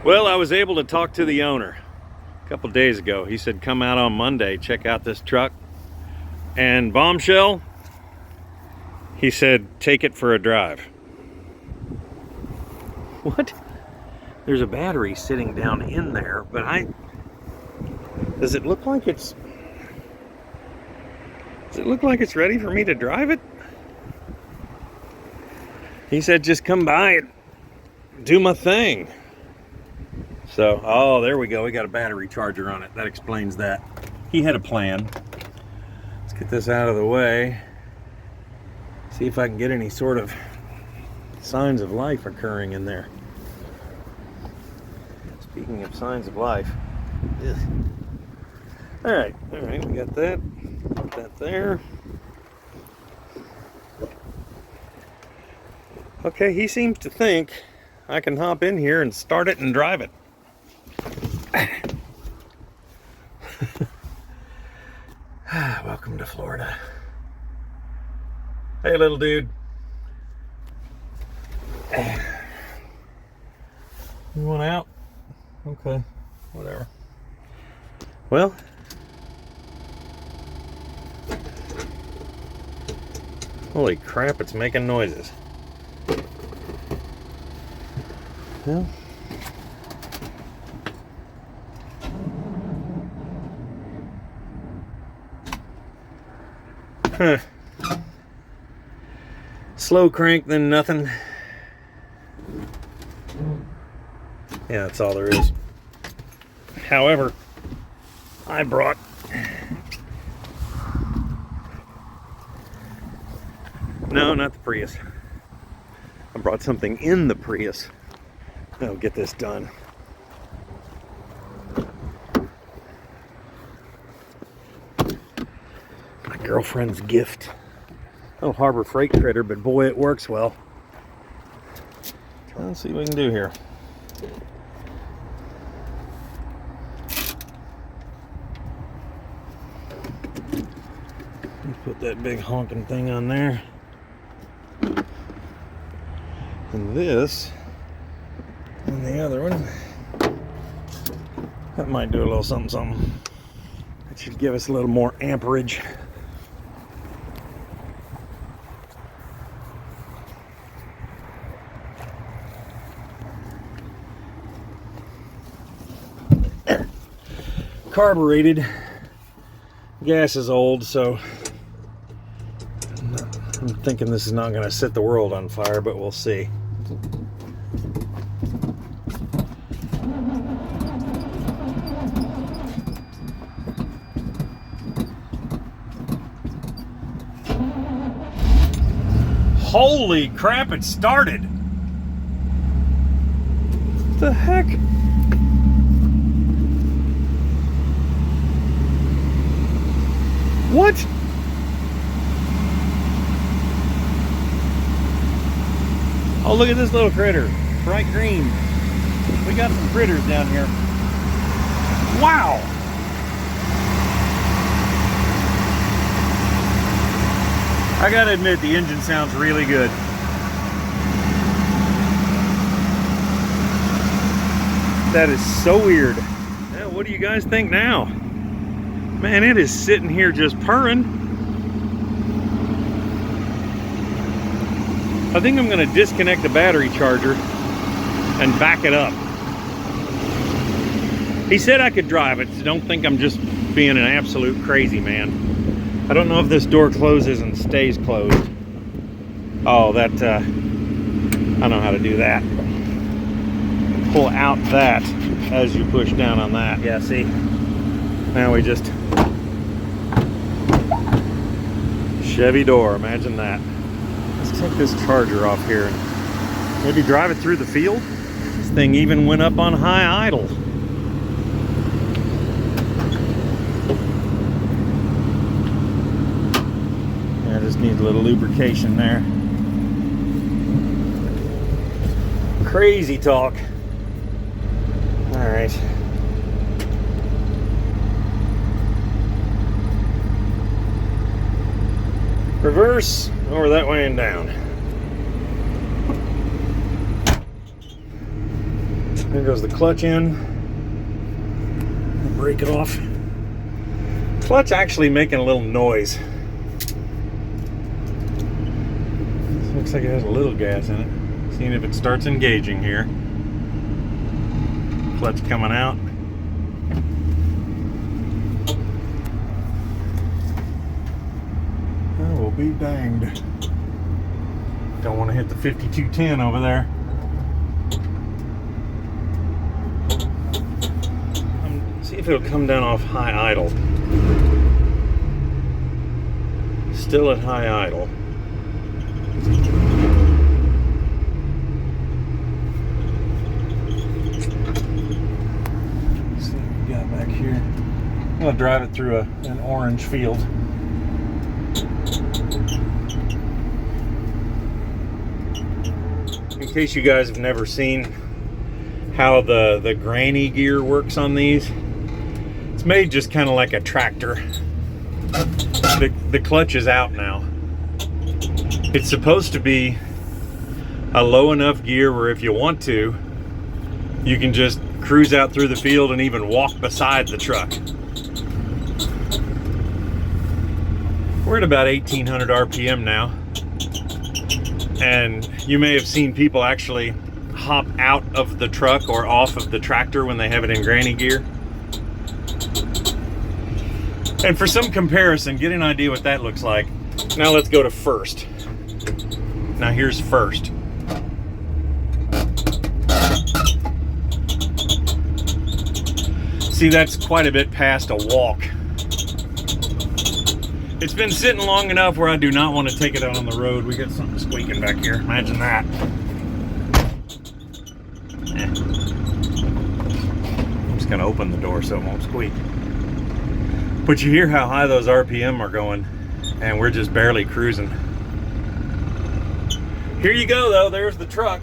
Well, I was able to talk to the owner a couple days ago. He said come out on Monday, check out this truck. And bombshell, he said take it for a drive. What? There's a battery sitting down in there, but does it look like it's ready for me to drive it? He said just come by and do my thing. So, oh, there we go. We got a battery charger on it. That explains that. He had a plan. Let's get this out of the way. See if I can get any sort of signs of life occurring in there. Speaking of signs of life. Ugh. All right, we got that. Put that there. Okay, he seems to think I can hop in here and start it and drive it. Welcome to Florida. Hey, little dude. You want out? Okay, whatever. Well, holy crap, it's making noises. Well, slow crank then nothing. Yeah, that's all there is. However, I brought no, not the Prius. I brought something in the Prius that'll get this done. My girlfriend's gift. Oh, Harbor Freight critter, but boy, it works well. Let's see what we can do here. Let's put that big honking thing on there. And this on the other one. That might do a little something. That should give us a little more amperage. Carbureted. Gas is old, so I'm thinking this is not going to set the world on fire, but we'll see. Holy crap, it started! What the heck? What? Oh, look at this little critter. Bright green. We got some critters down here. Wow! I gotta admit, the engine sounds really good. That is so weird. Yeah, what do you guys think now? Man, it is sitting here just purring. I think I'm gonna disconnect the battery charger and back it up. He said I could drive it, so don't think I'm just being an absolute crazy man. I don't know if this door closes and stays closed. Oh, that, I know how to do that. Pull out that as you push down on that. Yeah, see? Now we just... Chevy door, imagine that. Let's take this charger off here and maybe drive it through the field. This thing even went up on high idle. Yeah, just needs a little lubrication there. Crazy talk. All right. Reverse over that way and down. There goes the clutch in. Break it off. Clutch actually making a little noise. This looks like it has a little gas in it. Seeing if it starts engaging here. Clutch coming out. I will be danged. Don't want to hit the 5210 over there. See if it'll come down off high idle. Still at high idle. Let's see what we got back here. I'm gonna drive it through an orange field. In case you guys have never seen how the granny gear works on these, it's made just kind of like a tractor. The clutch is out now. It's supposed to be a low enough gear where if you want to, you can just cruise out through the field and even walk beside the truck. We're at about 1800 RPM now. And you may have seen people actually hop out of the truck or off of the tractor when they have it in granny gear. And for some comparison, get an idea what that looks like. Now let's go to first. Now here's first. See, that's quite a bit past a walk. It's been sitting long enough where I do not want to take it out on the road. We got something squeaking back here. Imagine that. I'm just going to open the door so it won't squeak. But you hear how high those RPM are going, and we're just barely cruising. Here you go, though. There's the truck.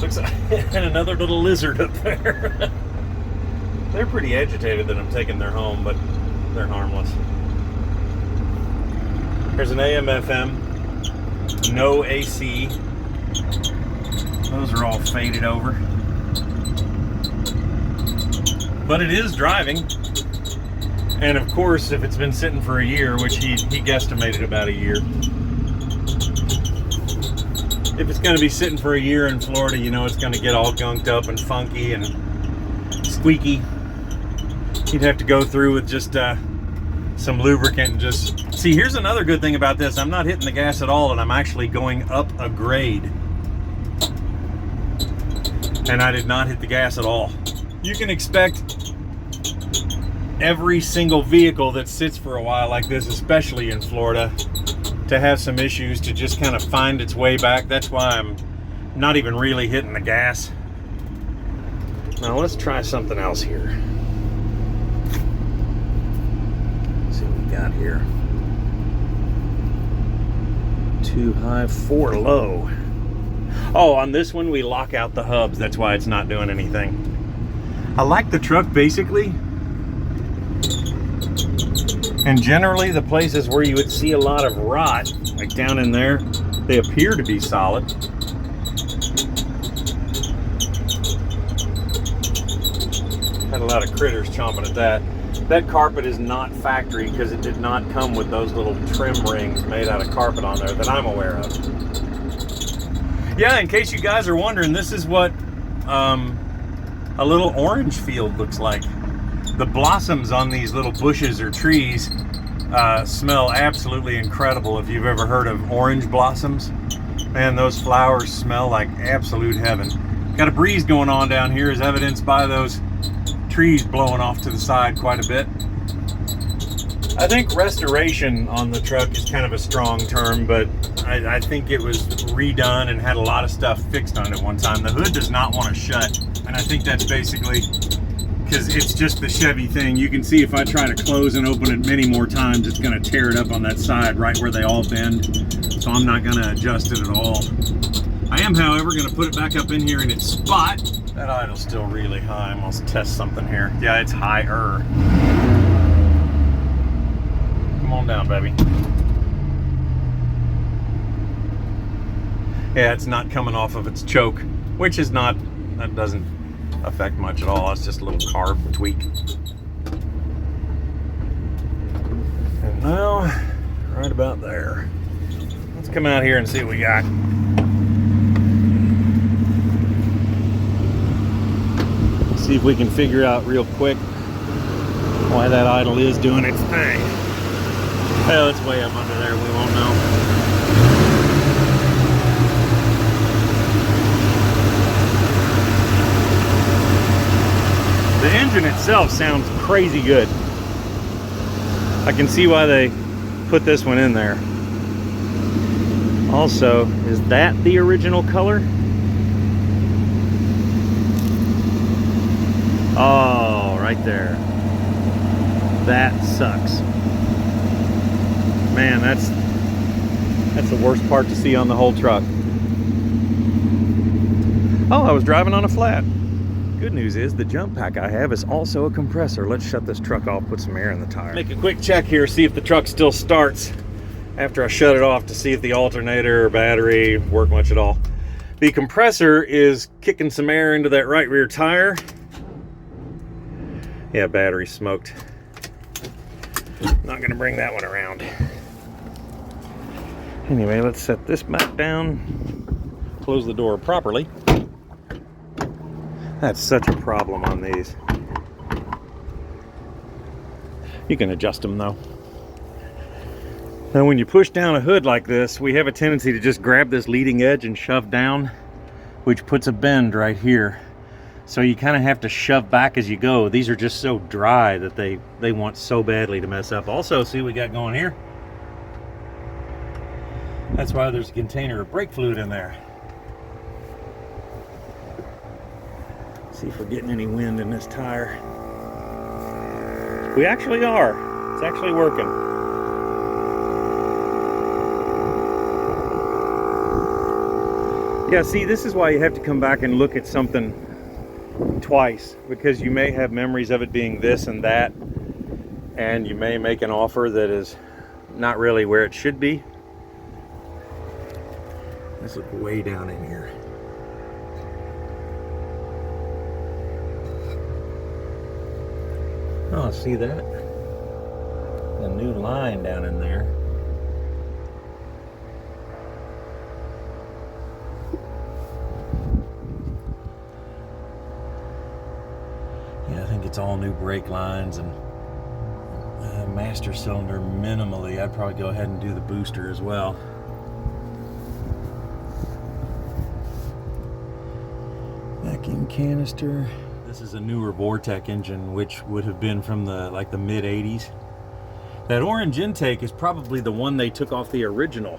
Looks like and another little lizard up there. They're pretty agitated that I'm taking their home, but they're harmless. There's an AM, FM, no AC. Those are all faded over. But it is driving. And of course, if it's been sitting for a year, which he guesstimated about a year. If it's going to be sitting for a year in Florida, you know it's going to get all gunked up and funky and squeaky. You'd have to go through with just some lubricant and just... See, here's another good thing about this. I'm not hitting the gas at all, and I'm actually going up a grade. And I did not hit the gas at all. You can expect every single vehicle that sits for a while like this, especially in Florida, to have some issues, to just kind of find its way back. That's why I'm not even really hitting the gas. Now let's try something else here. Let's see what we got here. 2 high, 4 low. Oh, on this one we lock out the hubs. That's why it's not doing anything. I like the truck basically. And generally the places where you would see a lot of rot, like down in there, they appear to be solid. Had a lot of critters chomping at that. That carpet is not factory because it did not come with those little trim rings made out of carpet on there that I'm aware of. Yeah, in case you guys are wondering, this is what a little orange field looks like. The blossoms on these little bushes or trees smell absolutely incredible. If you've ever heard of orange blossoms, man, those flowers smell like absolute heaven. Got a breeze going on down here, as evidenced by those trees blowing off to the side quite a bit. I think restoration on the truck is kind of a strong term, but I think it was redone and had a lot of stuff fixed on it one time. The hood does not want to shut, and I think that's basically because it's just the Chevy thing. You can see if I try to close and open it many more times, it's going to tear it up on that side right where they all bend. So I'm not going to adjust it at all. I am, however, going to put it back up in here in its spot. That idle's still really high. I'm going to test something here. Yeah, it's higher. Come on down, baby. Yeah, it's not coming off of its choke, which is not that doesn't affect much at all. It's just a little carb tweak. And now, right about there. Let's come out here and see what we got. See if we can figure out real quick why that idle is doing its thing. Well, it's way up under there. We won't know. The engine itself sounds crazy good. I can see why they put this one in there. Also, is that the original color? Oh, right there. That sucks. Man, that's the worst part to see on the whole truck. Oh, I was driving on a flat. Good news is the jump pack I have is also a compressor. Let's shut this truck off, put some air in the tire. Make a quick check here, see if the truck still starts after I shut it off, to see if the alternator or battery work much at all. The compressor is kicking some air into that right rear tire. Yeah, battery smoked. Not gonna bring that one around. Anyway, let's set this back down. Close the door properly. That's such a problem on these. You can adjust them though. Now when you push down a hood like this, we have a tendency to just grab this leading edge and shove down, which puts a bend right here. So you kind of have to shove back as you go. These are just so dry that they want so badly to mess up. Also, see what we got going here? That's why there's a container of brake fluid in there. See if we're getting any wind in this tire. We actually are. It's actually working. Yeah, see, this is why you have to come back and look at something twice, because you may have memories of it being this and that, and you may make an offer that is not really where it should be. Let's look way down in here. Oh, see that? A new line down in there. Yeah, I think it's all new brake lines and master cylinder minimally. I'd probably go ahead and do the booster as well. Vacuum canister. This is a newer Vortec engine, which would have been from the mid 80s. That orange intake is probably the one they took off the original.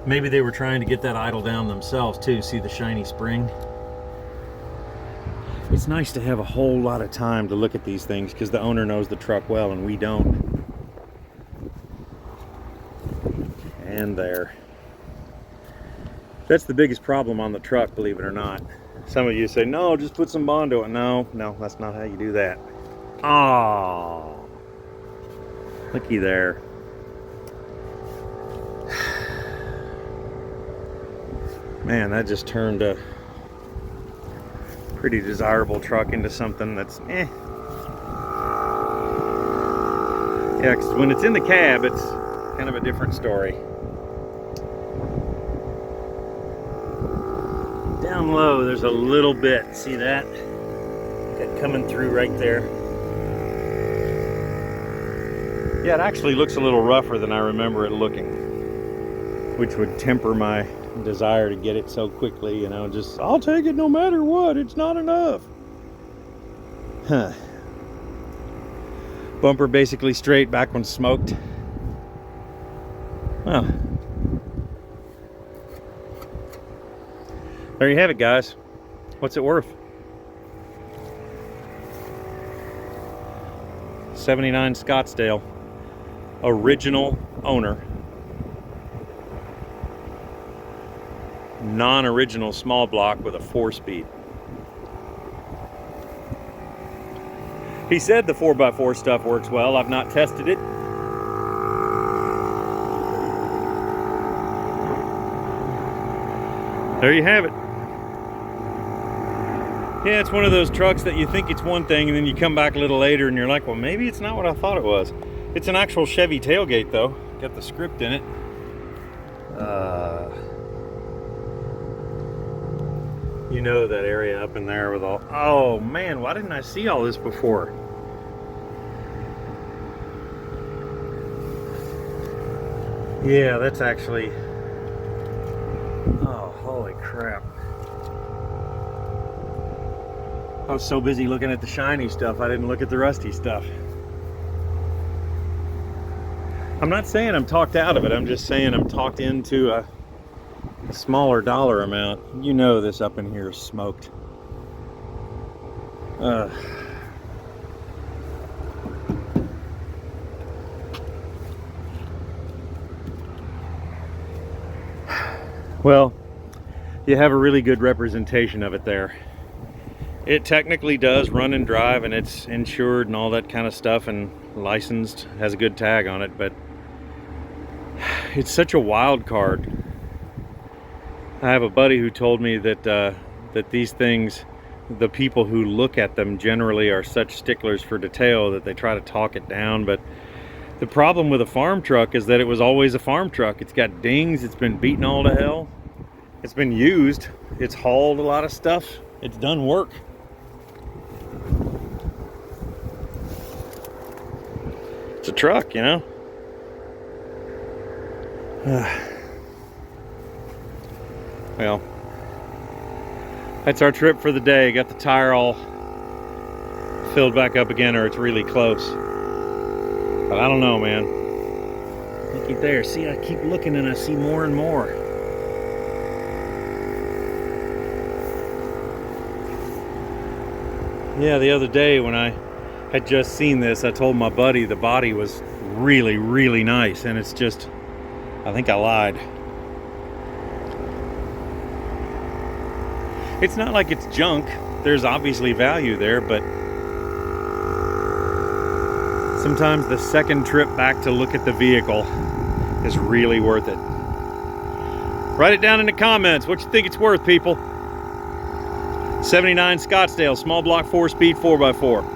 Maybe they were trying to get that idle down themselves too. See the shiny spring? It's nice to have a whole lot of time to look at these things because the owner knows the truck well and we don't. And there. That's the biggest problem on the truck, believe it or not. Some of you say, no, just put some Bondo in. No, that's not how you do that. Oh, looky there. Man, that just turned a pretty desirable truck into something that's eh. Yeah, because when it's in the cab, it's kind of a different story. Down low, there's a little bit. See that? That coming through right there. Yeah, it actually looks a little rougher than I remember it looking, which would temper my desire to get it so quickly, you know, just, I'll take it no matter what, it's not enough. Huh. Bumper basically straight, back one smoked. Well, there you have it, guys. What's it worth? '79 Scottsdale, original owner. Non-original small block with a 4-speed. He said the 4x4 stuff works well. I've not tested it. There you have it. Yeah, it's one of those trucks that you think it's one thing and then you come back a little later and you're like, well, maybe it's not what I thought it was. It's an actual Chevy tailgate though. Got the script in it. You know that area up in there with all, oh man, why didn't I see all this before? Yeah, that's actually, oh, holy crap. I was so busy looking at the shiny stuff, I didn't look at the rusty stuff. I'm not saying I'm talked out of it, I'm just saying I'm talked into a smaller dollar amount. You know this up in here is smoked. Well, you have a really good representation of it there. It technically does run and drive, and it's insured and all that kind of stuff, and licensed, has a good tag on it, but it's such a wild card. I have a buddy who told me that that these things, the people who look at them generally are such sticklers for detail that they try to talk it down. But the problem with a farm truck is that it was always a farm truck. It's got dings, it's been beaten all to hell, it's been used, it's hauled a lot of stuff, it's done work. It's a truck, you know. Well, that's our trip for the day. Got the tire all filled back up again, or it's really close. But I don't know, man. Looky there. See, I keep looking and I see more and more. Yeah, the other day when I had just seen this, I told my buddy the body was really, really nice, and it's just, I think I lied. It's not like it's junk. There's obviously value there, but sometimes the second trip back to look at the vehicle is really worth it. Write it down in the comments what you think it's worth, people. 79 Scottsdale, small block 4-speed 4x4.